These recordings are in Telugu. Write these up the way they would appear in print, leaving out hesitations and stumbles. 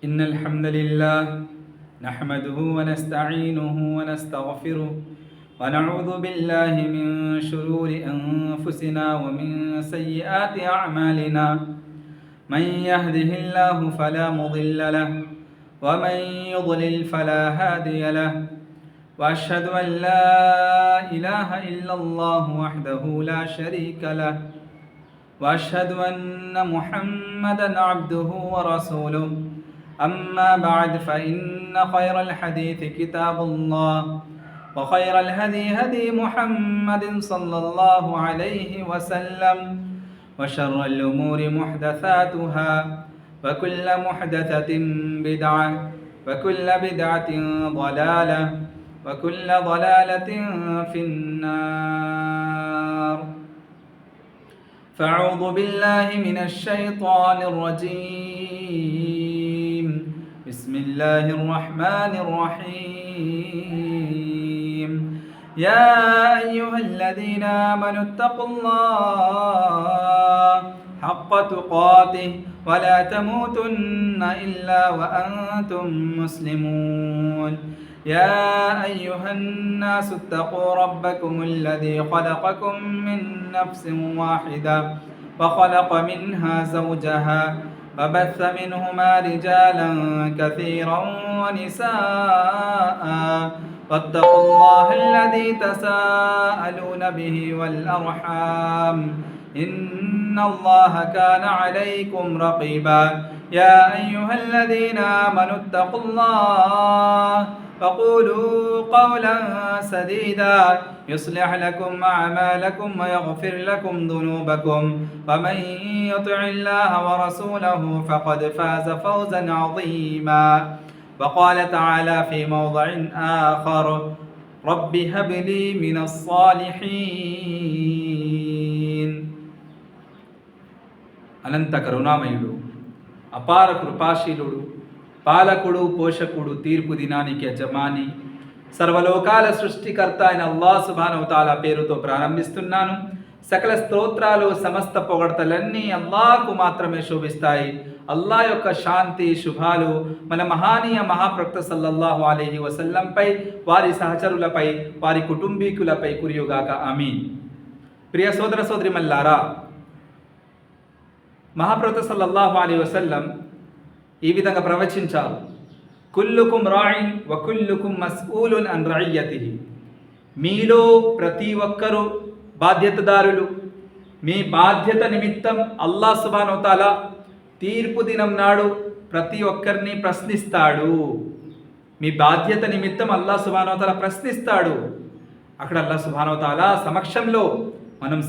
إن الحمد لله نحمده ونستعينه ونستغفره ونعوذ بالله من شرور أنفسنا ومن سيئات أعمالنا. من يهده الله فلا مضل له ومن يضلل فلا هادي له. وأشهد أن لا إله إلا الله وحده لا شريك له. وأشهد أن محمدًا عبده ورسوله. أما بعد فإن خير الحديث كتاب الله وخير الهدي هدي محمد صلى الله عليه وسلم وشر الأمور محدثاتها وكل محدثة بدعة وكل بدعة ضلالة وكل ضلالة في النار. فأعوذ بالله من الشيطان الرجيم. بسم الله الرحمن الرحيم. يا أيها الذين آمنوا اتقوا الله حق تقاته ولا تموتن إلا وأنتم مسلمون. يا أيها الناس اتقوا ربكم الذي خلقكم من نفس واحدة وخلق منها زوجها وبث منهما رجالا كثيرا ونساء واتقوا الله الذي تساءلون به والأرحام إن الله كان عليكم رقيبا. يا أيها الذين آمنوا اتقوا الله فقولوا قولا سديدا يصلح لكم أعمالكم ويغفر لكم ذنوبكم ومن يطع الله ورسوله فقد فاز فوزا عظيما. وقال تعالى في موضع آخر رب هب لي من الصالحين. అనంత కరుణామయుడు అపార కృపాశీలుడు పాలకుడు పోషకుడు తీర్పు దినానికి యజమాని సర్వలోకాల సృష్టికర్త అయిన అల్లాహ్ సుబ్హానహు వ తఆలా పేరుతో ప్రారంభిస్తున్నాను. సకల స్తోత్రాలు సమస్త పొగడ్తలన్నీ అల్లాహ్కు మాత్రమే శోభిస్తాయి. అల్లాహ్ యొక్క శాంతి శుభాలు మన మహానీయ మహాప్రవక్త సల్లల్లాహు అలైహి వసల్లంపై వారి సహచరులపై వారి కుటుంబీకులపై కురియుగాక ఆమీన్. ప్రియ సోదర సోదరిమల్లారా, మహాప్రవక్త సల్లల్లాహు అలైహి వసల్లం ఈ విధంగా ప్రవచించారు. కుల్లుకుం రాయిన్ వ కుల్లుకుం మస్ఊలున్ అన్ రఇయ్యతిహి. మీలో ప్రతి ఒక్కరూ బాధ్యతదారులు. మీ బాధ్యత నిమిత్తం అల్లాహ్ సుబ్హానహు వ తఆలా తీర్పు దినం నాడు ప్రతి ఒక్కరిని ప్రశ్నిస్తాడు. మీ బాధ్యత నిమిత్తం అల్లాహ్ సుబ్హానహు వ తఆలా ప్రశ్నిస్తాడు. అక్కడ అల్లాహ్ సుబ్హానహు వ తఆలా సమక్షంలో మనం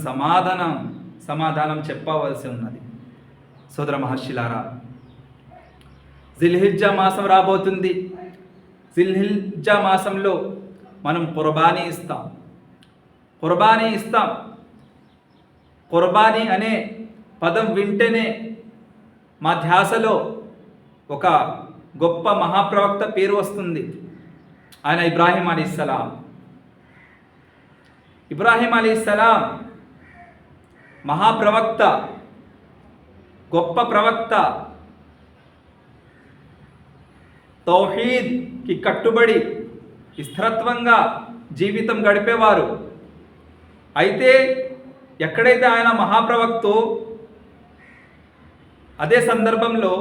సమాధానం చెప్పవలసి ఉన్నది. సోదర మహర్షిలారా, జిల్హిజ్జా మాసం రాబోతుంది. జిల్హిజ్జా మాసంలో మనం కుర్బానీ ఇస్తాం. కుర్బానీ అనే పదం వింటేనే మా ధ్యాసలో ఒక గొప్ప మహాప్రవక్త పేరు వస్తుంది. ఆయన ఇబ్రాహీం అలైహిస్సలాం. ఇబ్రాహీం అలైహిస్సలాం మహాప్రవక్త, గొప్ప ప్రవక్త, తౌహీద్కి కట్టుబడి స్థిరత్వంగా జీవితం గడిపేవారు. అయితే ఎక్కడైతే ఆయన మహాప్రవక్తో అదే సందర్భంలో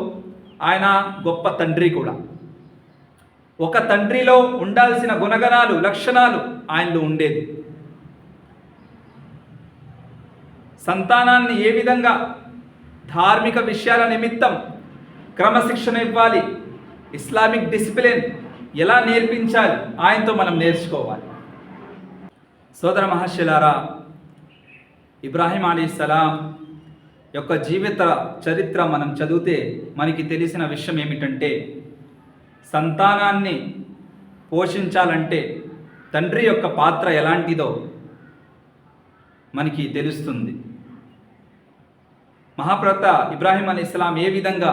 ఆయన గొప్ప తండ్రి కూడా. ఒక తండ్రిలో ఉండాల్సిన గుణగణాలు లక్షణాలు ఆయనలో ఉండేది. సంతానాన్ని ఏ విధంగా ధార్మిక విషయాల నిమిత్తం క్రమశిక్షణ ఇవ్వాలి, ఇస్లామిక్ డిసిప్లిన్ ఎలా నేర్పించాలి, ఆయనతో మనం నేర్చుకోవాలి. సోదర మహర్షిలారా, ఇబ్రాహీం అలైహిస్సలాం యొక్క జీవిత చరిత్ర మనం చదివితే మనకి తెలిసిన విషయం ఏమిటంటే, సంతానాన్ని పోషించాలంటే తండ్రి యొక్క పాత్ర ఎలాంటిదో మనకి తెలుస్తుంది. మహాప్రవక్త ఇబ్రాహీం అలైహిస్సలాం ఏ విధంగా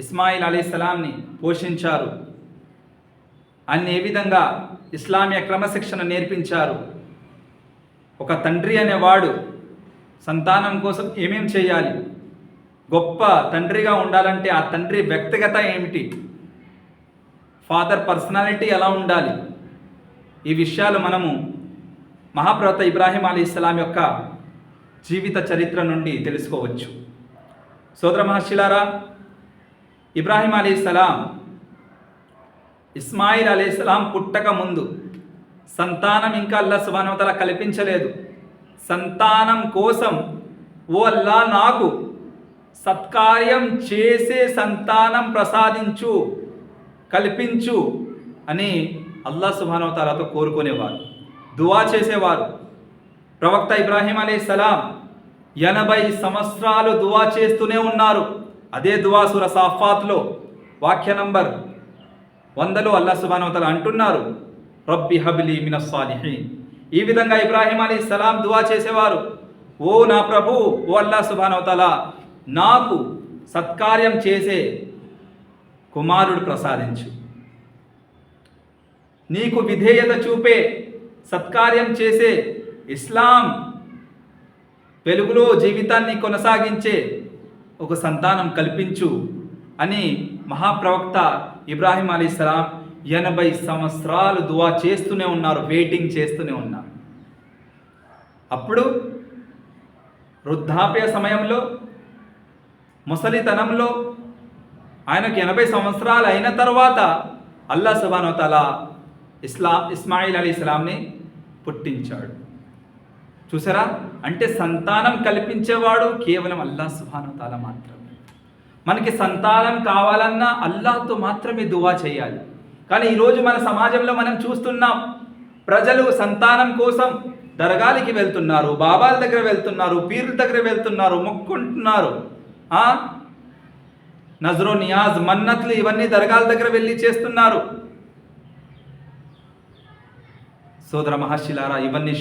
ఇస్మాయిల్ అలైహిస్సలాంని పోషించారు, ఆయన ఏ విధంగా ఇస్లామీయ క్రమశిక్షణ నేర్పించారు, ఒక తండ్రి అనేవాడు సంతానం కోసం ఏమేం చేయాలి, గొప్ప తండ్రిగా ఉండాలంటే ఆ తండ్రి వ్యక్తిగత ఏమిటి, ఫాదర్ పర్సనాలిటీ ఎలా ఉండాలి, ఈ విషయాలు మనము మహాప్రవక్త ఇబ్రాహీం అలైహిస్సలాం యొక్క జీవిత చరిత్ర నుండి తెలుసుకోవచ్చు. సోదర మహర్షిలారా, ఇబ్రాహీం అలైహిస్సలాం ఇస్మాయిల్ అలైహిస్సలాం పుట్టక ముందు సంతానం ఇంకా అల్లాహ్ సుబ్హానహు వ తఆలా కల్పించలేదు. సంతానం కోసం ఓ అల్లా నాకు సత్కార్యం చేసే సంతానం ప్రసాదించు, కల్పించు అని అల్లాహ్ సుబ్హానహు వ తఆలాతో కోరుకునేవారు, దువా చేసేవారు. ప్రవక్త ఇబ్రాహీం అలైహిస్సలాం 80 సంవత్సరాలు దువా చేస్తూనే ఉన్నారు. అదే దువా సూర సాఫాత్లో వాక్య నంబర్ 100లో అల్లాహ్ సుబ్హానహు వ తఆలా అంటున్నారు, రబ్బి హబ్లీ మినస్ సాలిహీన్. ఈ విధంగా ఇబ్రాహీం అలైహిస్సలాం దువా చేసేవారు, ఓ నా ప్రభు, ఓ అల్లాహ్ సుబ్హానహు వ తఆలా నాకు సత్కార్యం చేసే కుమారుడు ప్రసాదించు, నీకు విధేయత చూపే సత్కార్యం చేసే ఇస్లాం వెలుగులో జీవితాన్ని కొనసాగించే ఒక సంతానం కల్పించు అని మహాప్రవక్త ఇబ్రాహీం అలైహిస్సలాం 80 సంవత్సరాలు దువా చేస్తూనే ఉన్నారు, వెయిటింగ్ చేస్తూనే ఉన్నారు. అప్పుడు వృద్ధాప్య సమయంలో, ముసలితనంలో, ఆయనకు 80 సంవత్సరాలు అయిన తర్వాత అల్లాహ్ సుబ్హానహు వ తఆలా ఇస్మాయిల్ అలైహిస్సలాంని పుట్టించాడు. చూసారా, అంటే సంతానం కల్పించేవాడు కేవలం అల్లాహ్ సుబ్హానహు వ తఆలా మాత్రమే. మనకి సంతానం కావాలన్నా అల్లాహ్తో మాత్రమే దువా చేయాలి. కానీ ఈరోజు మన సమాజంలో మనం చూస్తున్నాం, ప్రజలు సంతానం కోసం దర్గాలకి వెళ్తున్నారు, బాబాల దగ్గర వెళ్తున్నారు, పీర్ల దగ్గర వెళ్తున్నారు, మొక్కుంటున్నారు. నజరో నియాజ్, మన్నత్లు ఇవన్నీ దర్గాల దగ్గర వెళ్ళి చేస్తున్నారు. సోదర మహర్షిలారా, ఇవన్నీ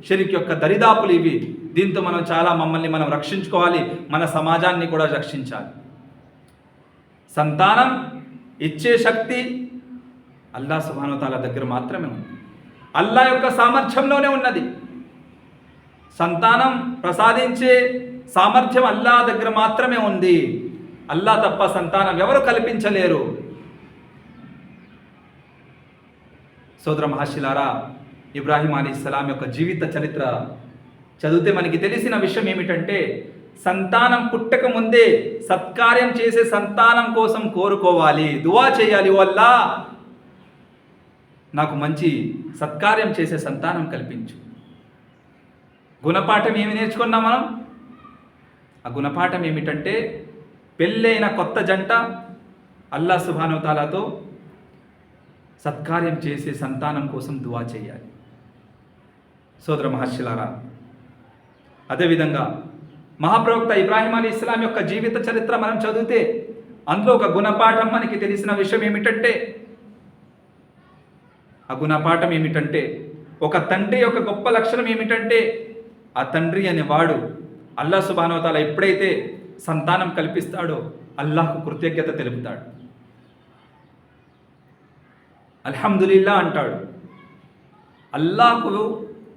షిర్క్ యొక్క దరిదాపులు ఇవి. దీంతో మనం చాలా మనం రక్షించుకోవాలి, మన సమాజాన్ని కూడా రక్షించాలి. సంతానం ఇచ్చే శక్తి అల్లాహ్ సుబ్హానహు వ తఆలా దగ్గర మాత్రమే ఉంది, అల్లాహ్ యొక్క సామర్థ్యంలోనే ఉన్నది. సంతానం ప్రసాదించే సామర్థ్యం అల్లాహ్ దగ్గర మాత్రమే ఉంది. అల్లాహ్ తప్ప సంతానం ఎవరు కల్పించలేరు. సోదర మహర్షిలారా, ఇబ్రాహీం అలైహిస్సలాం యొక్క జీవిత చరిత్ర చదివితే మనకి తెలిసిన విషయం ఏమిటంటే, సంతానం పుట్టక ముందే సత్కార్యం చేసే సంతానం కోసం కోరుకోవాలి, దువా చేయాలి, ఓ అల్లాహ్ నాకు మంచి సత్కార్యం చేసే సంతానం కల్పించు. గుణపాఠం ఏమి నేర్చుకున్నాం మనం? ఆ గుణపాఠం ఏమిటంటే, పెళ్ళైన కొత్త జంట అల్లాహ్ సుబ్హానహు వ తఆలాతో సత్కార్యం చేసే సంతానం కోసం దువా చేయాలి. సోదర మహర్షిలారా, అదేవిధంగా మహాప్రవక్త ఇబ్రాహీం అలైహిస్సలాం యొక్క జీవిత చరిత్ర మనం చదివితే అందులో ఒక గుణపాఠం మనకి తెలిసిన విషయం ఏమిటంటే, ఆ గుణపాఠం ఏమిటంటే, ఒక తండ్రి యొక్క గొప్ప లక్షణం ఏమిటంటే, ఆ తండ్రి అనేవాడు అల్లాహ్ సుబ్హానహు వ తఆలా ఎప్పుడైతే సంతానం కల్పిస్తాడో అల్లాహ్కు కృతజ్ఞత తెలుపుతాడు, అల్హమ్దులిల్లా అంటాడు. అల్లాహ్కు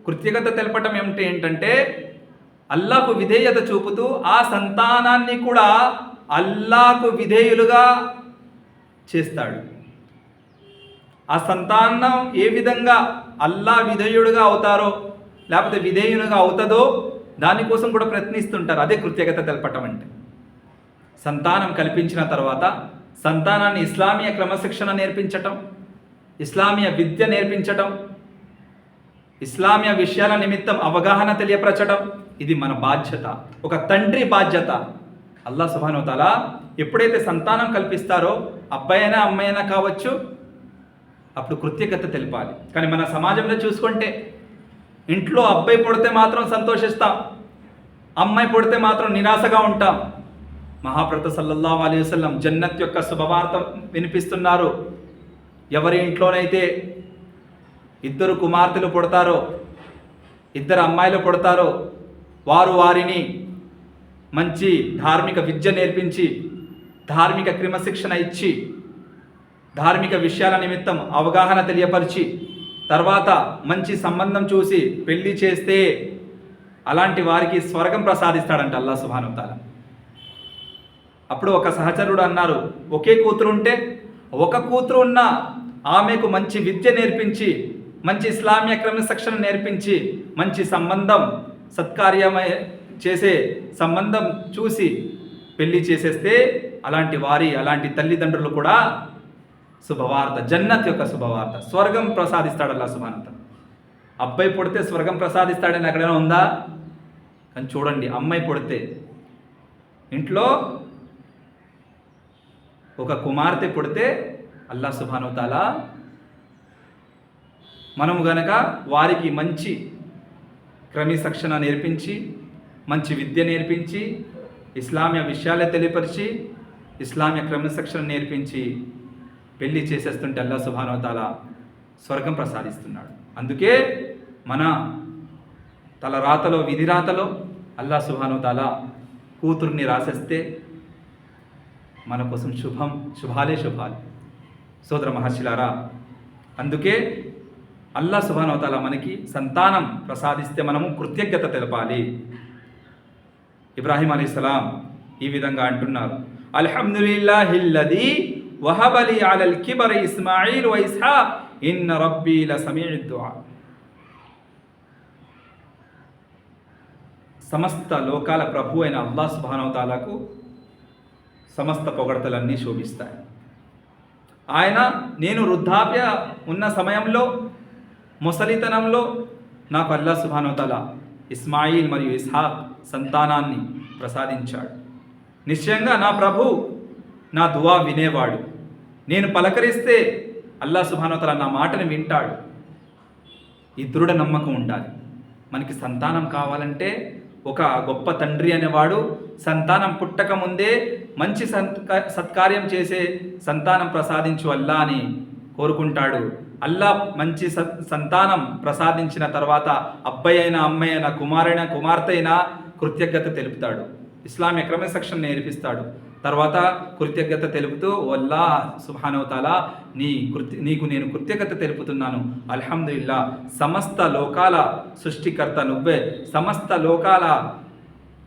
కృతజ్ఞత తెలపటం ఏంటంటే, అల్లాహ్కు విధేయత చూపుతూ ఆ సంతానాన్ని కూడా అల్లాహ్కు విధేయులుగా చేస్తాడు. ఆ సంతానం ఏ విధంగా అల్లాహ్ విధేయుడుగా అవుతారో లేకపోతే విధేయునిగా అవుతుందో దానికోసం కూడా ప్రయత్నిస్తుంటారు. అదే కృతజ్ఞత తెలపటం అంటే. సంతానం కల్పించిన తర్వాత సంతానాన్ని ఇస్లామీయ క్రమశిక్షణ నేర్పించటం, ఇస్లామీయ విద్య నేర్పించటం, ఇస్లామీయ విషయాల నిమిత్తం అవగాహన తెలియపరచడం, ఇది మన బాధ్యత, ఒక తండ్రి బాధ్యత. అల్లాహ్ సుబ్హానహు వ తఆలా ఎప్పుడైతే సంతానం కల్పిస్తారో, అబ్బాయినా అమ్మాయినా కావచ్చు, అప్పుడు కృతజ్ఞత తెలిపాలి. కానీ మన సమాజంలో చూసుకుంటే, ఇంట్లో అబ్బాయి పుడితే మాత్రం సంతోషిస్తాం, అమ్మాయి పుడితే మాత్రం నిరాశగా ఉంటాం. మహాప్రవక్త సల్లల్లాహు అలైహి వసల్లం జన్నత్ యొక్క శుభవార్త వినిపిస్తున్నారు. ఎవరి ఇంట్లోనైతే 2 కుమార్తెలు పుడతారో, 2 అమ్మాయిలు పుడతారో, వారిని మంచి ధార్మిక విద్య నేర్పించి, ధార్మిక క్రమశిక్షణ ఇచ్చి, ధార్మిక విషయాల నిమిత్తం అవగాహన తెలియపరిచి, తర్వాత మంచి సంబంధం చూసి పెళ్లి చేస్తే అలాంటి వారికి స్వర్గం ప్రసాదిస్తాడంట అల్లాహ్ సుబ్హానహు వ తఆలా. అప్పుడు ఒక సహచరుడు అన్నారు, ఒకే కూతురు ఉంటే ఒక కూతురు ఉన్న ఆమెకు మంచి విద్య నేర్పించి, మంచి ఇస్లామీయ క్రమశిక్షణ నేర్పించి, మంచి సంబంధం సత్కార్యమై చేసే సంబంధం చూసి పెళ్లి చేసేస్తే అలాంటి తల్లిదండ్రులు కూడా శుభవార్త, జన్నత్ యొక్క శుభవార్త, స్వర్గం ప్రసాదిస్తాడు అల్లాహ్ సుబ్హానహు వ తఆలా. అబ్బాయి పుడితే స్వర్గం ప్రసాదిస్తాడని ఎక్కడైనా ఉందా? కానీ చూడండి, అమ్మాయి పుడితే ఇంట్లో ఒక కుమార్తె పుడితే అల్లాహ్ సుబ్హానహు వ తఆలా మనము గనక వారికి మంచి క్రమశిక్షణ నేర్పించి, మంచి విద్య నేర్పించి, ఇస్లామీయ విషయాలే తెలియపరిచి, ఇస్లామీయ క్రమశిక్షణ నేర్పించి పెళ్లి చేసేస్తుంటే అల్లాహ్ సుబ్హానహు వ తఆలా స్వర్గం ప్రసాదిస్తున్నాడు. అందుకే మన తలరాతలో, విధి రాతలో అల్లాహ్ సుబ్హానహు వ తఆలా కూతుర్ని రాసేస్తే మన కోసం శుభాలే శుభాలు. సోదర మహర్షులారా, అందుకే అల్లాహ్ సుబ్హానహు వ తఆలా మనకి సంతానం ప్రసాదిస్తే మనము కృతజ్ఞత తెలపాలి. ఇబ్రాహీం అలైహిస్సలాం ఈ విధంగా అంటున్నారు, అల్హమ్దులిల్లాహిల్లదీ వహబలి అలల్ కిబరి ఇస్మాయిల్ వ ఇస్హాక్ ఇన్న రబ్బీ లసమీఉద్ దుఆ. సమస్త లోకాల ప్రభు అయిన అల్లాహ్ సుబ్హానహు వ తఆలాకు సమస్త పొగడతలన్నీ శోభిస్తాయి. నేను వృద్ధాప్య ఉన్న సమయంలో, ముసలితనంలో నాకు అల్లాహ్ సుబ్హానహు వ తఆలా ఇస్మాయిల్ మరియు ఇస్హాక్ సంతానాన్ని ప్రసాదించాడు. నిశ్చయంగా నా ప్రభు నా దువా వినేవాడు. నేను పలకరిస్తే అల్లాహ్ సుబ్హానహు వ తఆలా నా మాటను వింటాడు. ఈ దృఢ నమ్మకం ఉండాలి. మనకి సంతానం కావాలంటే ఒక గొప్ప తండ్రి అనేవాడు సంతానం పుట్టక ముందే మంచి సత్కార్యం చేసే సంతానం ప్రసాదించు అల్లా అని కోరుకుంటాడు. అల్లా మంచి సంతానం ప్రసాదించిన తర్వాత అబ్బాయి అయినా, అమ్మాయి అయినా, కుమారైనా, కుమార్తె అయినా కృతజ్ఞత తెలుపుతాడు. ఇస్లామీయ క్రమశిక్షణ నేర్పిస్తాడు. తర్వాత కృతజ్ఞత తెలుపుతూ అల్లాహ్ సుబ్హానహు వ తఆలా నీకు నేను కృతజ్ఞత తెలుపుతున్నాను, అల్హమ్దులిల్లా, సమస్త లోకాల సృష్టికర్త నువ్వే, సమస్త లోకాల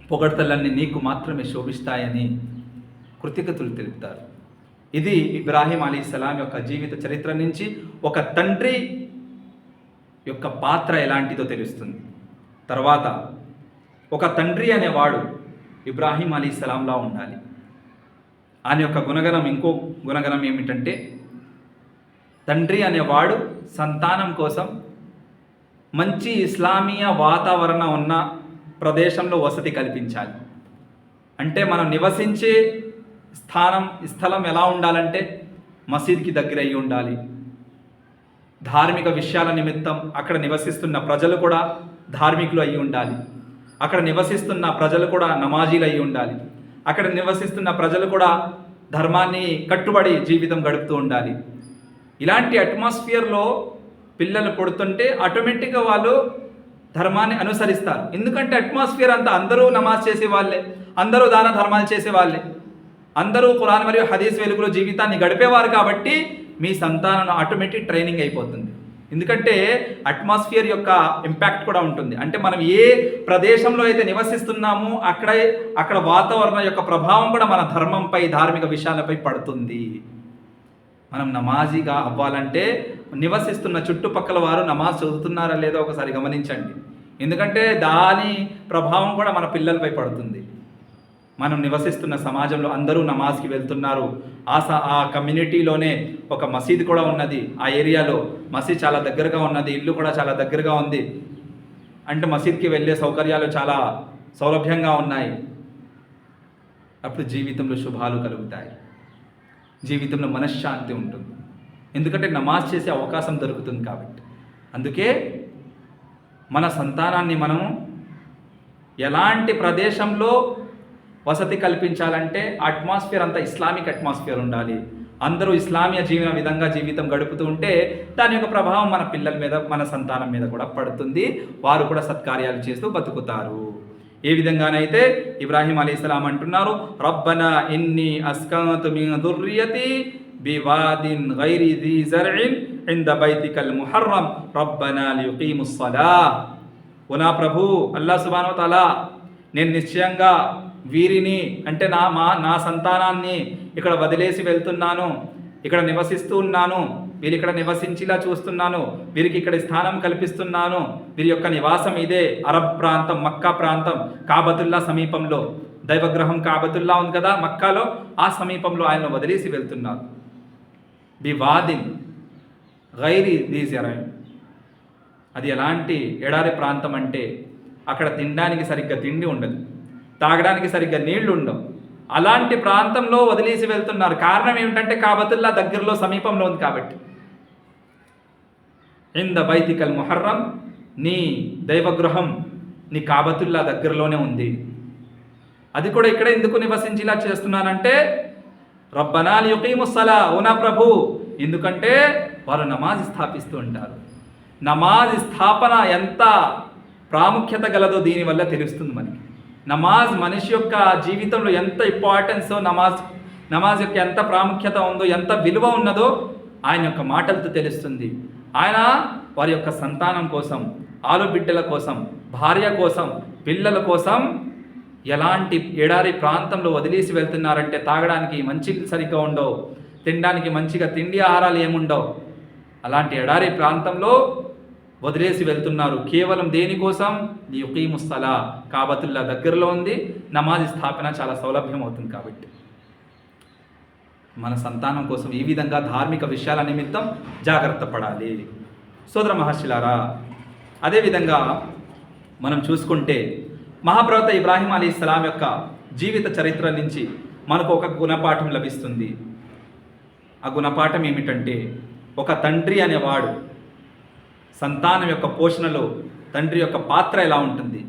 పొగడ్తలన్నీ నీకు మాత్రమే శోభిస్తాయని కృతజ్ఞతలు తెలుపుతారు. ఇది ఇబ్రాహీం అలైహిస్సలాం యొక్క జీవిత చరిత్ర నుంచి ఒక తండ్రి యొక్క పాత్ర ఎలాంటిదో తెలుస్తుంది. తర్వాత ఒక తండ్రి అనేవాడు ఇబ్రాహీం అలైహిస్సలాంలా ఉండాలి. ఆయన యొక్క గుణగణం, ఇంకో గుణగణం ఏమిటంటే, తండ్రి అనేవాడు సంతానం కోసం మంచి ఇస్లామీయ వాతావరణం ఉన్న ప్రదేశంలో వసతి కల్పించాలి. అంటే మనం నివసించే స్థలం ఎలా ఉండాలంటే మసీద్కి దగ్గర అయి ఉండాలి. ధార్మిక విషయాల నిమిత్తం అక్కడ నివసిస్తున్న ప్రజలు కూడా ధార్మికులు అయి ఉండాలి. అక్కడ నివసిస్తున్న ప్రజలు కూడా నమాజీలు అయి ఉండాలి. అక్కడ నివసిస్తున్న ప్రజలు కూడా ధర్మాన్ని కట్టుబడి జీవితం గడుపుతూ ఉండాలి. ఇలాంటి అట్మాస్ఫియర్లో పిల్లలు పుడుతుంటే ఆటోమేటిక్గా వాళ్ళు ధర్మాన్ని అనుసరిస్తారు. ఎందుకంటే అట్మాస్ఫియర్ అంతా అందరూ నమాజ్ చేసే వాళ్ళే, అందరూ దాన ధర్మాలు చేసేవాళ్ళే, అందరూ ఖురాన్ మరియు హదీస్ వెలుగులో జీవితాన్ని గడిపేవారు. కాబట్టి మీ సంతానం ఆటోమేటిక్ ట్రైనింగ్ అయిపోతుంది. ఎందుకంటే అట్మాస్ఫియర్ యొక్క ఇంపాక్ట్ కూడా ఉంటుంది. అంటే మనం ఏ ప్రదేశంలో అయితే నివసిస్తున్నామో అక్కడ వాతావరణం యొక్క ప్రభావం కూడా మన ధర్మంపై, ధార్మిక విషయాలపై పడుతుంది. మనం నమాజీగా అవ్వాలంటే నివసిస్తున్న చుట్టుపక్కల వారు నమాజ్ చదువుతున్నారా లేదో ఒకసారి గమనించండి. ఎందుకంటే దాని ప్రభావం కూడా మన పిల్లలపై పడుతుంది. మనం నివసిస్తున్న సమాజంలో అందరూ నమాజ్కి వెళ్తున్నారు. ఆ కమ్యూనిటీలోనే ఒక మసీద్ కూడా ఉన్నది. ఆ ఏరియాలో మసీద్ చాలా దగ్గరగా ఉన్నది, ఇల్లు కూడా చాలా దగ్గరగా ఉంది. అంటే మసీద్కి వెళ్ళే సౌకర్యాలు చాలా సౌలభ్యంగా ఉన్నాయి. అప్పుడు జీవితంలో శుభాలు కలుగుతాయి, జీవితంలో మనశ్శాంతి ఉంటుంది. ఎందుకంటే నమాజ్ చేసే అవకాశం దొరుకుతుంది కాబట్టి. అందుకే మన సంతానాన్ని మనము ఎలాంటి ప్రదేశంలో వసతి కల్పించాలంటే అట్మాస్ఫియర్ అంతా ఇస్లామిక్ అట్మాస్ఫియర్ ఉండాలి. అందరూ ఇస్లామీయ విధంగా జీవితం గడుపుతూ ఉంటే దాని యొక్క ప్రభావం మన పిల్లల మీద, మన సంతానం మీద కూడా పడుతుంది. వారు కూడా సత్కార్యాలు చేస్తూ బతుకుతారు. ఏ విధంగానైతే ఇబ్రాహీం అలైహిస్సలాం అంటున్నారు, రబ్బనా ఇన్ని అస్కంతు మిన్ దుర్రియతి బివాదిన్ గైరి ది జర్ఇన్ ఇంద బైతికల్ ముహర్రం రబ్బనా లియుకీముస్ సలాహ్. ఓ నా ప్రభు అల్లాహ్ సుబ్హానహు వ తఆలా, నేను నిశ్చయంగా వీరిని అంటే నా సంతానాన్ని ఇక్కడ వదిలేసి వెళ్తున్నాను, ఇక్కడ నివసిస్తూ ఉన్నాను, వీరు ఇక్కడ నివసించేలా చూస్తున్నాను, వీరికి ఇక్కడ స్థానం కల్పిస్తున్నాను, వీరి యొక్క నివాసం ఇదే అరబ్ ప్రాంతం, మక్కా ప్రాంతం, కాబతుల్లా సమీపంలో, దైవగ్రహం కాబతుల్లా ఉంది కదా మక్కాలో, ఆ సమీపంలో ఆయన వదిలేసి వెళ్తున్నారు. బివాదిన్ గైరి దీ జరైన్, అది ఎలాంటి ఎడారి ప్రాంతం అంటే అక్కడ తినడానికి సరిగ్గా తిండి ఉండదు, తాగడానికి సరిగ్గా నీళ్లు ఉండవు. అలాంటి ప్రాంతంలో వదిలేసి వెళ్తున్నారు. కారణం ఏమిటంటే కాబతుల్లా దగ్గరలో సమీపంలో ఉంది కాబట్టి. ఇంద బైతికల్ ముహర్రం, నీ దైవగృహం నీ కాబతుల్లా దగ్గరలోనే ఉంది. అది కూడా ఇక్కడ ఎందుకు నివసించేలా చేస్తున్నానంటే రబ్బనా లియుకీముస్సలా, ఓ నా ప్రభు, ఎందుకంటే వారు నమాజ్ స్థాపిస్తూ ఉంటారు. నమాజ్ స్థాపన ఎంత ప్రాముఖ్యత గలదో దీనివల్ల తెలుస్తుంది మనకి. నమాజ్ మనిషి యొక్క జీవితంలో ఎంత ఇంపార్టెన్సో, నమాజ్ యొక్క ఎంత ప్రాముఖ్యత ఉందో, ఎంత విలువ ఉన్నదో ఆయన యొక్క మాటలతో తెలుస్తుంది. ఆయన వారి యొక్క సంతానం కోసం, ఆలుబిడ్డల కోసం, భార్య కోసం, పిల్లల కోసం ఎలాంటి ఎడారి ప్రాంతంలో వదిలేసి వెళ్తున్నారంటే తాగడానికి మంచి సరిగ్గా ఉండవు, తినడానికి మంచిగా తిండి ఆహారాలు ఏముండవు. అలాంటి ఎడారి ప్రాంతంలో వదిలేసి వెళ్తున్నారు. కేవలం దేనికోసం? లియుకీముస్సలా, కాబతుల్లా దగ్గరలో ఉంది, నమాజ్ స్థాపన చాలా సౌలభ్యం అవుతుంది కాబట్టి. మన సంతానం కోసం ఈ విధంగా ధార్మిక విషయాల నిమిత్తం జాగ్రత్త పడాలి సోదర మహర్షులారా. అదేవిధంగా మనం చూసుకుంటే మహాప్రవక్త ఇబ్రాహీం అలైహిస్సలాం యొక్క జీవిత చరిత్ర నుంచి మనకు ఒక గుణపాఠం లభిస్తుంది. ఆ గుణపాఠం ఏమిటంటే, ఒక తండ్రి అనేవాడు సంతానం యొక్క పోషణలో తండ్రి యొక్క పాత్ర ఎలా ఉంటుంది,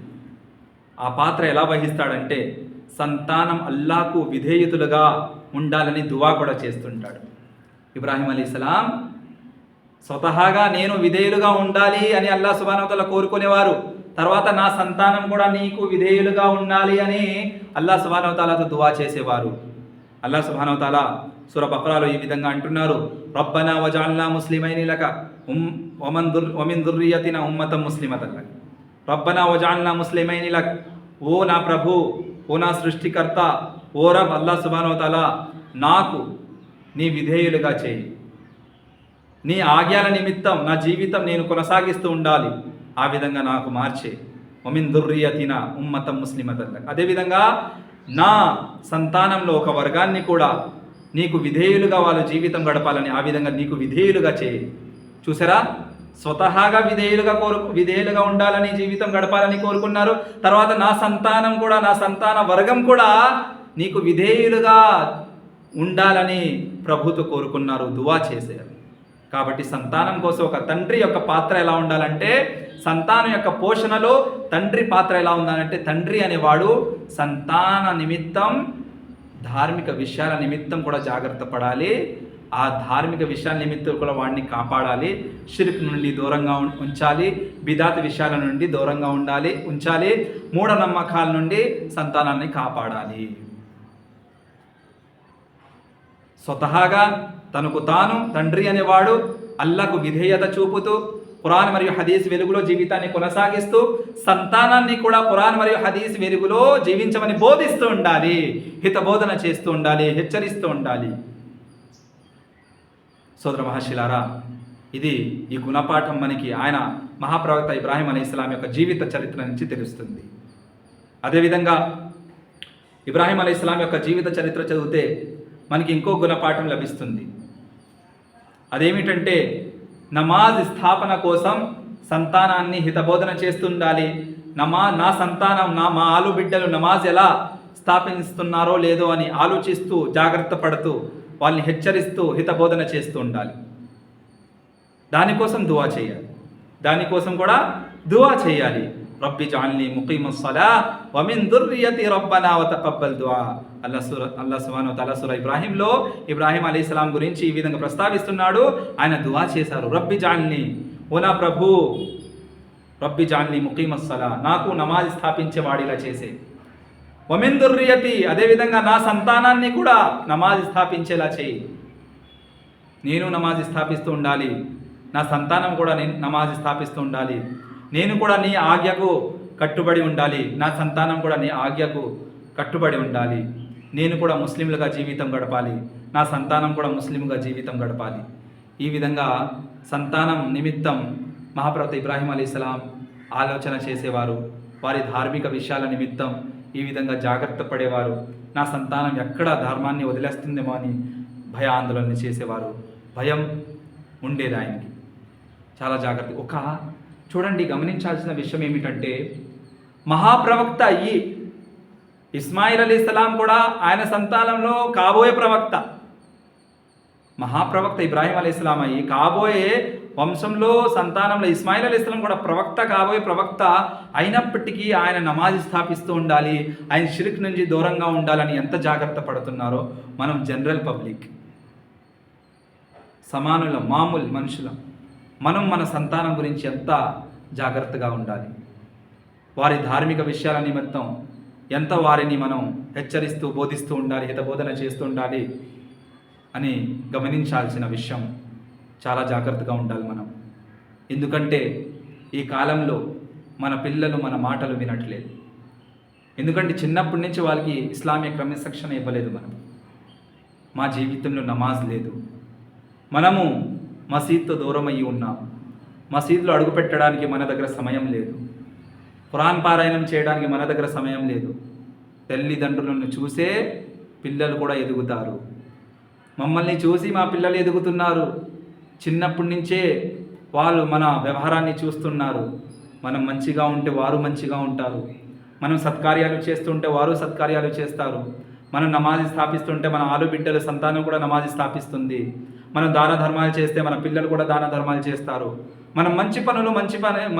ఆ పాత్ర ఎలా వహిస్తాడంటే సంతానం అల్లాహకు విధేయతులుగా ఉండాలని దువా కూడా చేస్తుంటాడు. ఇబ్రాహీం అలైహిస్సలాం స్వతహాగా నేను విధేయులుగా ఉండాలి అని అల్లాహ్ సుబ్హానహు వ తఆలా కోరుకునేవారు. తర్వాత నా సంతానం కూడా నీకు విధేయులుగా ఉండాలి అని అల్లాహ్ సుబ్హానహు వ తఆలాతో దువా చేసేవారు. అల్లాహ్ సుబ్హానహు వ తఆలా సూరా బక్రాలో ఈ విధంగా అంటున్నారు, రబ్బనా వజఅల్నా ముస్లిమైని లక వమిన్ దుర్రియతినా ఉమ్మతం ముస్లిమతన్ లక. రబ్బనా వజఅల్నా ముస్లిమైని లక్, ఓ నా ప్రభు, ఓ నా సృష్టికర్త, ఓ రబ్ అల్లాహ్ సుబ్హానహు వ తఆలా నాకు నీ విధేయులుగా చేయి, నీ ఆజ్ఞల నిమిత్తం నా జీవితం నేను కొనసాగిస్తూ ఉండాలి, ఆ విధంగా నాకు మార్చే. వమిన్ దుర్రియతినా ఉమ్మతం ముస్లిమతన్ లక్, అదేవిధంగా నా సంతానంలో ఒక వర్గాన్ని కూడా నీకు విధేయులుగా వాళ్ళు జీవితం గడపాలని, ఆ విధంగా నీకు విధేయులుగా చేయి. చూసారా, స్వతహాగా విధేయులుగా ఉండాలని, జీవితం గడపాలని కోరుకున్నారు. తర్వాత నా సంతానం కూడా, నా సంతాన వర్గం కూడా నీకు విధేయులుగా ఉండాలని ప్రభుతో కోరుకున్నారు, దువా చేశారు. కాబట్టి సంతానం కోసం ఒక తండ్రి యొక్క పాత్ర ఎలా ఉండాలంటే, సంతానం యొక్క పోషణలో తండ్రి పాత్ర ఎలా ఉండాలంటే, తండ్రి అనేవాడు సంతాన నిమిత్తం, ధార్మిక విషయాల నిమిత్తం కూడా జాగ్రత్త పడాలి. ఆ ధార్మిక విషయాల నిమిత్తం కూడా వాడిని కాపాడాలి. షిర్క్ నుండి దూరంగా ఉంచాలి, బిదాత్ విషయాల నుండి దూరంగా ఉంచాలి, మూఢనమ్మకాల నుండి సంతానాన్ని కాపాడాలి. స్వతహాగా తనకు తాను తండ్రి అనేవాడు అల్లాహకు విధేయత చూపుతూ ఖురాన్ మరియు హదీస్ వెలుగులో జీవితాన్ని కొనసాగిస్తూ సంతానాన్ని కూడా ఖురాన్ మరియు హదీస్ వెలుగులో జీవించమని బోధిస్తూ ఉండాలి, హితబోధన చేస్తూ ఉండాలి, హెచ్చరిస్తూ ఉండాలి. సోదర మహర్షులారా, ఈ గుణపాఠం మనకి ఆయన మహాప్రవక్త ఇబ్రాహీం అలైహిస్సలాం యొక్క జీవిత చరిత్ర నుంచి తెలుస్తుంది. అదేవిధంగా ఇబ్రాహీం అలైహిస్సలాం యొక్క జీవిత చరిత్ర చదివితే మనకి ఇంకో గుణపాఠం లభిస్తుంది. అదేమిటంటే, నమాజ్ స్థాపన కోసం సంతానాన్ని హితబోధన చేస్తుండాలి. నా సంతానం, మా ఆలుబిడ్డలు నమాజ్ ఎలా స్థాపిస్తున్నారో లేదో అని ఆలోచిస్తూ, జాగ్రత్త పడుతూ, వాళ్ళని హెచ్చరిస్తూ హితబోధన చేస్తూ ఉండాలి. దానికోసం కూడా దువా చేయాలి. రబ్బి జఅల్ని ముకీమస్సలా వమిన్ దుర్రియతి రబ్బనా వతకబ్బల్ దుఆ. అల్లాహ్ సుబ్హానహు వ తఆలా సూరా ఇబ్రాహీంలో ఇబ్రాహీం అలైహిస్సలాం గురించి ఈ విధంగా ప్రస్తావిస్తున్నాడు. ఆయన దువా చేశారు, రబ్బి జఅల్ని, ఓ నా ప్రభు, రబ్బి జఅల్ని ముకీమస్సలా, నాకు నమాజ్ స్థాపించేవాడిలా చేసే. వమిన్ దుర్రియతి, అదేవిధంగా నా సంతానాన్ని కూడా నమాజ్ స్థాపించేలా చేయి. నేను నమాజ్ స్థాపిస్తూ ఉండాలి, నా సంతానం కూడా నమాజ్ స్థాపిస్తూ ఉండాలి. నేను కూడా నీ ఆజ్ఞకు కట్టుబడి ఉండాలి, నా సంతానం కూడా నీ ఆజ్ఞకు కట్టుబడి ఉండాలి. నేను కూడా ముస్లింలుగా జీవితం గడపాలి, నా సంతానం కూడా ముస్లింగా జీవితం గడపాలి. ఈ విధంగా సంతానం నిమిత్తం మహాప్రవక్త ఇబ్రాహీం అలైహిస్సలాం ఆలోచన చేసేవారు. వారి ధార్మిక విషయాల నిమిత్తం ఈ విధంగా జాగ్రత్త పడేవారు. నా సంతానం ఎక్కడ ధర్మాన్ని వదిలేస్తుందేమో అని భయాందోళన చేసేవారు. భయం ఉండేది ఆయనకి. చాలా జాగ్రత్త. చూడండి, గమనించాల్సిన విషయం ఏమిటంటే, మహాప్రవక్త అయ్యి ఇస్మాయిల్ అలీస్సలాం కూడా ఆయన సంతానంలో కాబోయే ప్రవక్త. మహాప్రవక్త ఇబ్రాహీం అలీస్సలాం అయ్యి కాబోయే వంశంలో సంతానంలో ఇస్మాయిల్ అలీస్సలాం కూడా ప్రవక్త, కాబోయే ప్రవక్త అయినప్పటికీ ఆయన నమాజ్ స్థాపిస్తూ ఉండాలి, ఆయన షిర్క్ నుంచి దూరంగా ఉండాలని ఎంత జాగ్రత్త పడుతున్నారో మనం జనరల్ పబ్లిక్, సమానుల మామూలు మనుషులం, మనం మన సంతానం గురించి ఎంత జాగ్రత్తగా ఉండాలి. వారి ధార్మిక విషయాల నిమిత్తం ఎంత వారిని మనం హెచ్చరిస్తూ బోధిస్తూ ఉండాలి, హితబోధన చేస్తూ ఉండాలి అని గమనించాల్సిన విషయం. చాలా జాగ్రత్తగా ఉండాలి మనం. ఎందుకంటే ఈ కాలంలో మన పిల్లలు మన మాటలు వినట్లేదు. ఎందుకంటే చిన్నప్పటి నుంచి వాళ్ళకి ఇస్లామీయ క్రమశిక్షణ ఇవ్వలేదు. మా జీవితంలో నమాజ్ లేదు. మనము మసీద్తో దూరం అయ్యి ఉన్నాం. మసీద్లో అడుగు పెట్టడానికి మన దగ్గర సమయం లేదు. ఖురాన్ పారాయణం చేయడానికి మన దగ్గర సమయం లేదు. తల్లిదండ్రులను చూసే పిల్లలు కూడా ఎదుగుతారు. మమ్మల్ని చూసి మా పిల్లలు ఎదుగుతున్నారు. చిన్నప్పటి నుంచే వాళ్ళు మన వ్యవహారాన్ని చూస్తున్నారు. మనం మంచిగా ఉంటే వారు మంచిగా ఉంటారు. మనం సత్కార్యాలు చేస్తుంటే వారు సత్కార్యాలు చేస్తారు. మనం నమాజి స్థాపిస్తుంటే మన ఆలుబిడ్డల సంతానం కూడా నమాజి స్థాపిస్తుంది. మనం దాన ధర్మాలు చేస్తే మన పిల్లలు కూడా దాన ధర్మాలు చేస్తారు. మనం మంచి పనులు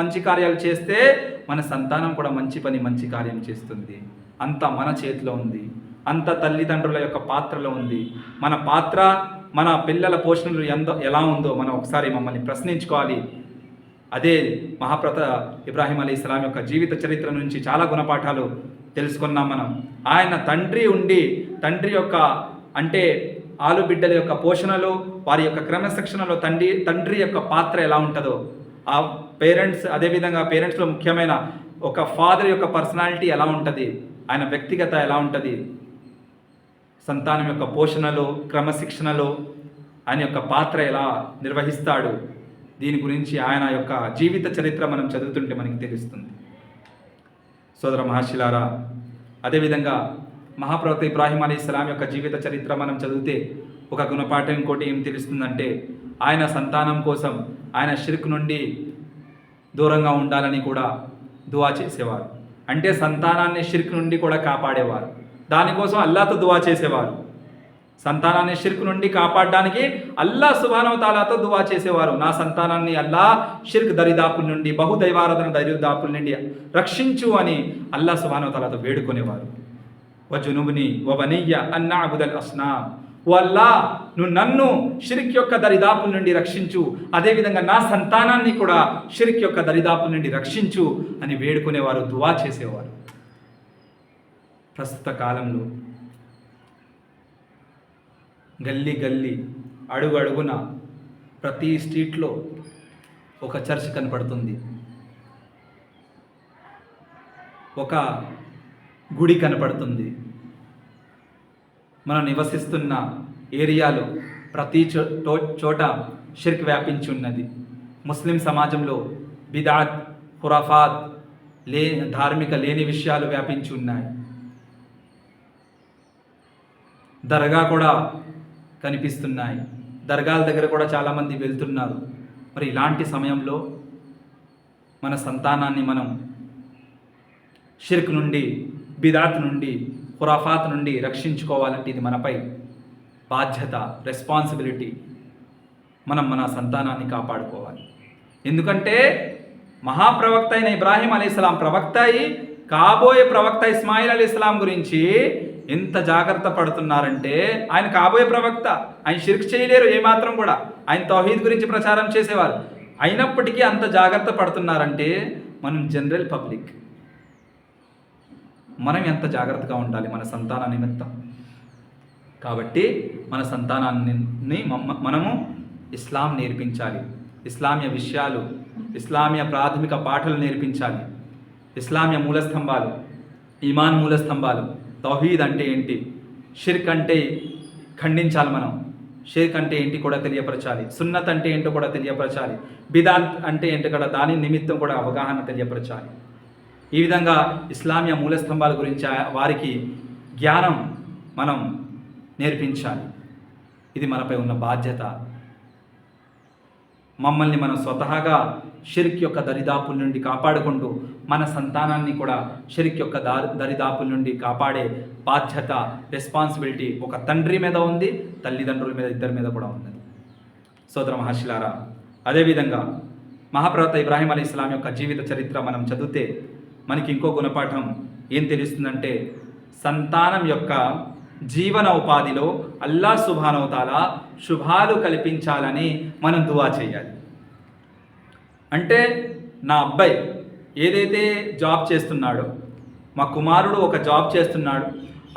మంచి కార్యాలు చేస్తే మన సంతానం కూడా మంచి కార్యం చేస్తుంది. అంత మన చేతిలో ఉంది. అంత తల్లిదండ్రుల యొక్క పాత్రలో ఉంది. మన పాత్ర, మన పిల్లల పోషణలు ఎలా ఉందో మనం ఒకసారి మమ్మల్ని ప్రశ్నించుకోవాలి. అదే మహాప్రవక్త ఇబ్రాహీం అలైహిస్సలాం యొక్క జీవిత చరిత్ర నుంచి చాలా గుణపాఠాలు తెలుసుకున్నాం మనం. ఆయన తండ్రి యొక్క అంటే ఆలుబిడ్డల యొక్క పోషణలో, వారి యొక్క క్రమశిక్షణలో తండ్రి యొక్క పాత్ర ఎలా ఉంటుందో, ఆ పేరెంట్స్, అదేవిధంగా పేరెంట్స్లో ముఖ్యమైన ఒక ఫాదర్ యొక్క పర్సనాలిటీ ఎలా ఉంటుంది, ఆయన వ్యక్తిగత ఎలా ఉంటుంది, సంతానం యొక్క పోషణలో, క్రమశిక్షణలో ఆయన యొక్క పాత్ర ఎలా నిర్వహిస్తాడు, దీని గురించి ఆయన యొక్క జీవిత చరిత్ర మనం చదువుతుంటే మనకి తెలుస్తుంది. సోదర మహర్షులారా, అదేవిధంగా మహాప్రవక్త ఇబ్రాహీం అలైహిస్సలాం యొక్క జీవిత చరిత్ర మనం చదివితే ఒక గుణపాఠం ఇంకోటి ఏం తెలుస్తుందంటే, ఆయన సంతానం కోసం ఆయన షిర్క్ నుండి దూరంగా ఉండాలని కూడా దువా చేసేవారు. అంటే సంతానాన్ని షిర్క్ నుండి కూడా కాపాడేవారు. దానికోసం అల్లాతో దువా చేసేవారు. సంతానాన్ని షిర్క్ నుండి కాపాడడానికి అల్లా సుబ్హానహు వ తఆలాతో దువా చేసేవారు. నా సంతానాన్ని అల్లా షిర్క్ దరిదాపుల నుండి, బహుదైవారాధన దరిదాపుల నుండి రక్షించు అని అల్లా సుబ్హానహు వ తఆలాతో వేడుకునేవారు. వజునుబ్ని వబనియ్య అన్ నఅబుదల్ అస్నామ్, ఓ అల్లా, నువ్వు నన్ను షిర్క్ యొక్క దరిదాపుల నుండి రక్షించు, అదేవిధంగా నా సంతానాన్ని కూడా షిర్క్ యొక్క దరిదాపుల నుండి రక్షించు అని వేడుకునేవారు, దువా చేసేవారు. ప్రస్తుత కాలంలో గల్లీ అడుగున ప్రతి స్ట్రీట్లో ఒక చర్చ్ కనపడుతుంది, ఒక గుడి కనపడుతుంది. మనం నివసిస్తున్న ఏరియాలో ప్రతి చోట షిర్క్ వ్యాపించి ఉన్నది. ముస్లిం సమాజంలో బిదాత్, ఖురాఫాత్, ధార్మిక లేని విషయాలు వ్యాపించి ఉన్నాయి. దర్గా కూడా కనిపిస్తున్నాయి. దర్గాల దగ్గర కూడా చాలామంది వెళ్తున్నారు. మరి ఇలాంటి సమయంలో మన సంతానాన్ని మనం షిర్క్ నుండి, బిదాత్ నుండి, ఖురాఫాత్ నుండి రక్షించుకోవాలంటే ఇది మనపై బాధ్యత, రెస్పాన్సిబిలిటీ. మనం మన సంతానాన్ని కాపాడుకోవాలి. ఎందుకంటే మహాప్రవక్త అయిన ఇబ్రాహీం అలైహిస్సలాం ప్రవక్త అయి కాబోయే ప్రవక్త ఇస్మాయిల్ అలైహిస్సలాం గురించి ఎంత జాగ్రత్త పడుతున్నారంటే, ఆయన కాబోయే ప్రవక్త, ఆయన షిర్క్ చేయలేరు ఏమాత్రం కూడా, ఆయన తౌహీద్ గురించి ప్రచారం చేసేవారు. అయినప్పటికీ అంత జాగ్రత్త పడుతున్నారంటే మనం జనరల్ పబ్లిక్, మనం ఎంత జాగ్రత్తగా ఉండాలి మన సంతాన నిమిత్తం. కాబట్టి మన సంతానాన్ని మనము ఇస్లాం నేర్పించాలి. ఇస్లామీయ విషయాలు, ఇస్లామీయ ప్రాథమిక పాఠాలు నేర్పించాలి. ఇస్లామీయ మూలస్తంభాలు, ఈమాన్ మూలస్తంభాలు తౌహీద్ అంటే ఏంటి, షిర్క్ అంటే ఖండించాలి మనం, షిర్క్ అంటే ఏంటి కూడా తెలియపరచాలి, సున్నత్ అంటే ఏంటో కూడా తెలియపరచాలి, బిదాత్ అంటే ఏంటో కూడా దాని నిమిత్తం కూడా అవగాహన తెలియపరచాలి. ఈ విధంగా ఇస్లామియా మూల స్తంభాల గురించి వారికి జ్ఞానం మనం నేర్పించాలి. ఇది మనపై ఉన్న బాధ్యత. మమ్మల్ని మనం స్వతహాగా షిర్క్ యొక్క దరిదాపుల నుండి కాపాడుకుంటూ మన సంతానాన్ని కూడా షిర్క్ యొక్క దరిదాపుల నుండి కాపాడే బాధ్యత, రెస్పాన్సిబిలిటీ ఒక తండ్రి మీద ఉంది, తల్లిదండ్రుల మీద, ఇద్దరి మీద కూడా ఉన్నది. సోదర మహర్షులారా, అదేవిధంగా మహాప్రవక్త ఇబ్రాహీం అలైహిస్సలాం యొక్క జీవిత చరిత్ర మనం చదివితే మనకి ఇంకో గుణపాఠం ఏం తెలుస్తుందంటే, సంతానం యొక్క జీవన ఉపాధిలో అల్లాహ్ సుబ్హానహు వ తఆలా శుభాలు కల్పించాలని మనం దువా చేయాలి. అంటే నా అబ్బాయి ఏదైతే జాబ్ చేస్తున్నాడో, మా కుమారుడు ఒక జాబ్ చేస్తున్నాడు,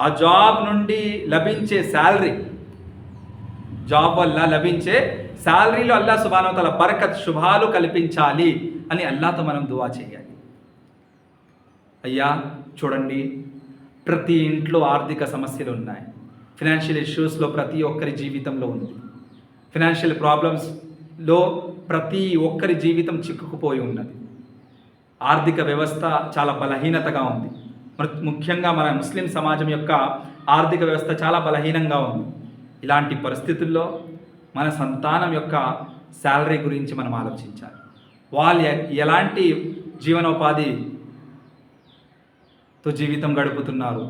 ఆ జాబ్ నుండి లభించే శాలరీ, జాబ్ వల్ల లభించే శాలరీలో అల్లాహ్ సుబ్హానహు వ తఆలా బరకత్, శుభాలు కల్పించాలి అని అల్లాహ్తో మనం దువా చేయాలి. అయ్యా చూడండి, ప్రతి ఇంట్లో ఆర్థిక సమస్యలు ఉన్నాయి, ఫినాన్షియల్ ఇష్యూస్లో ప్రతి ఒక్కరి జీవితంలో ఉంది, ఫినాన్షియల్ ప్రాబ్లమ్స్లో ప్రతి ఒక్కరి జీవితం చిక్కుకుపోయి ఉన్నది, ఆర్థిక వ్యవస్థ చాలా బలహీనతగా ఉంది. ముఖ్యంగా మన ముస్లిం సమాజం యొక్క ఆర్థిక వ్యవస్థ చాలా బలహీనంగా ఉంది. ఇలాంటి పరిస్థితుల్లో మన సంతానం యొక్క శాలరీ గురించి మనం ఆలోచించాలి. వాళ్ళు ఎలాంటి జీవనోపాధితో జీవితం గడుపుతున్నారు,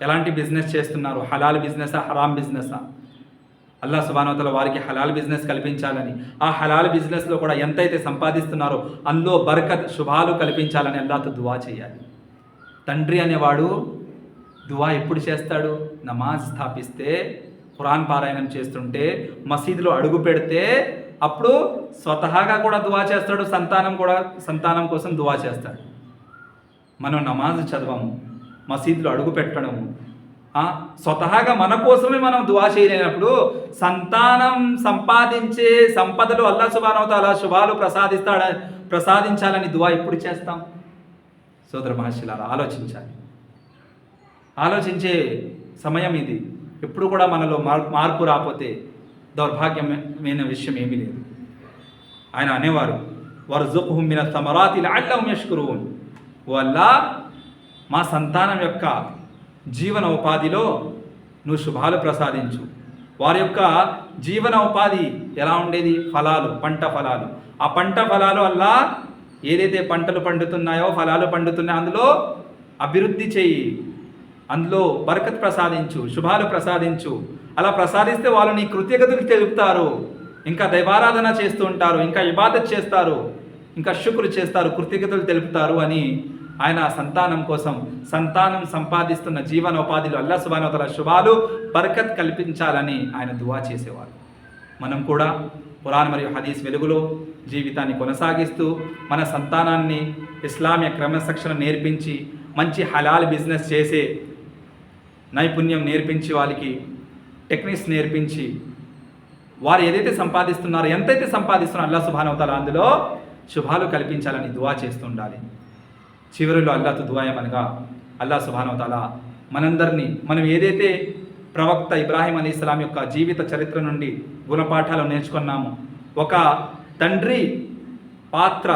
ఎలాంటి బిజినెస్ చేస్తున్నారు, హలాల్ బిజినెసా, హరామ్ బిజినెసా? అల్లాహ్ సుబ్హానహు వ తఆలా వారికి హలాల్ బిజినెస్ కల్పించాలని, ఆ హలాల్ బిజినెస్లో కూడా ఎంతైతే సంపాదిస్తున్నారో అందులో బరకత్, శుభాలు కల్పించాలని అల్లాహ్తో దువా చేయాలి. తండ్రి అనేవాడు దువా ఎప్పుడు చేస్తాడు? నమాజ్ స్థాపిస్తే, ఖురాన్ పారాయణం చేస్తుంటే, మసీదులో అడుగు పెడితే అప్పుడు స్వతహాగా కూడా దువా చేస్తాడు, సంతానం కోసం దువా చేస్తాడు. మనం నమాజ్ చదవము, మసీదులో అడుగు పెట్టడము, స్వతహాగా మన కోసమే మనం దువా చేయలేనప్పుడు సంతానం సంపాదించే సంపదలు అల్లాహ్ సుబ్హానహు వ తఆలా శుభాలు ప్రసాదించాలని దువా ఎప్పుడు చేస్తాం? సోదర మహర్షులారా, ఆలోచించే సమయం ఇది. ఎప్పుడు కూడా మనలో మార్పు రాకపోతే దౌర్భాగ్యమైన విషయం ఏమీ లేదు. ఆయన అనేవారు, వర్జుఖ్హుం మిన థమరాతి లఅల్లహుం యష్కురూన్. వల్ల మా సంతానం యొక్క జీవన ఉపాధిలో నువ్వు శుభాలు ప్రసాదించు. వారి యొక్క జీవన ఉపాధి ఎలా ఉండేది? ఫలాలు, పంట ఫలాలు. ఆ పంట ఫలాలు వల్ల ఏదైతే పంటలు పండుతున్నాయో, ఫలాలు పండుతున్నాయో అందులో అభివృద్ధి చేయి, అందులో బరకత్ ప్రసాదించు, శుభాలు ప్రసాదించు. అలా ప్రసాదిస్తే వాళ్ళు నీ కృతజ్ఞతలు తెలుపుతారు, ఇంకా దైవారాధన చేస్తూ ఉంటారు, ఇంకా ఇబాదత్ చేస్తారు, ఇంకా శుక్రు చేస్తారు, కృతజ్ఞతలు తెలుపుతారు అని ఆయన సంతానం కోసం, సంతానం సంపాదిస్తున్న జీవనోపాధిలో అల్లాహ్ సుబ్హానహు వ తఆలా శుభాలు, బరకత్ కల్పించాలని ఆయన దువా చేసేవారు. మనం కూడా ఖురాన్ మరియు హదీస్ వెలుగులో జీవితాన్ని కొనసాగిస్తూ మన సంతానాన్ని ఇస్లామియ క్రమశిక్షణ నేర్పించి, మంచి హలాల్ బిజినెస్ చేసే నైపుణ్యం నేర్పించి, వాళ్ళకి టెక్నిక్స్ నేర్పించి, వారు ఏదైతే సంపాదిస్తున్నారో, ఎంతైతే సంపాదిస్తున్నారో అల్లాహ్ సుబ్హానహు వ తఆలా అందులో శుభాలు కల్పించాలని దువా చేస్తుండాలి. చివరిలో అల్లాహ్తో దువా ఏమనగా, అల్లాహ్ సుబ్హానహు వ తఆలా మనందరినీ, మనం ఏదైతే ప్రవక్త ఇబ్రాహీం అలైహిస్సలాం యొక్క జీవిత చరిత్ర నుండి గుణపాఠాలు నేర్చుకున్నాము, ఒక తండ్రి పాత్ర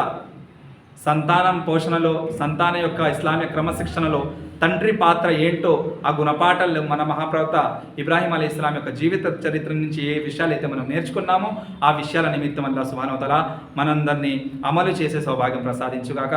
సంతానం పోషణలో, సంతానం యొక్క ఇస్లామిక క్రమశిక్షణలో తండ్రి పాత్ర ఏంటో ఆ గుణపాఠాలు మన మహాప్రవక్త ఇబ్రాహీం అలైహిస్సలాం యొక్క జీవిత చరిత్ర నుంచి ఏ విషయాలు అయితే మనం నేర్చుకున్నామో ఆ విషయాల నిమిత్తం అల్లాహ్ సుబ్హానహు వ తఆలా మనందరినీ అమలు చేసే సౌభాగ్యం ప్రసాదించుగాక.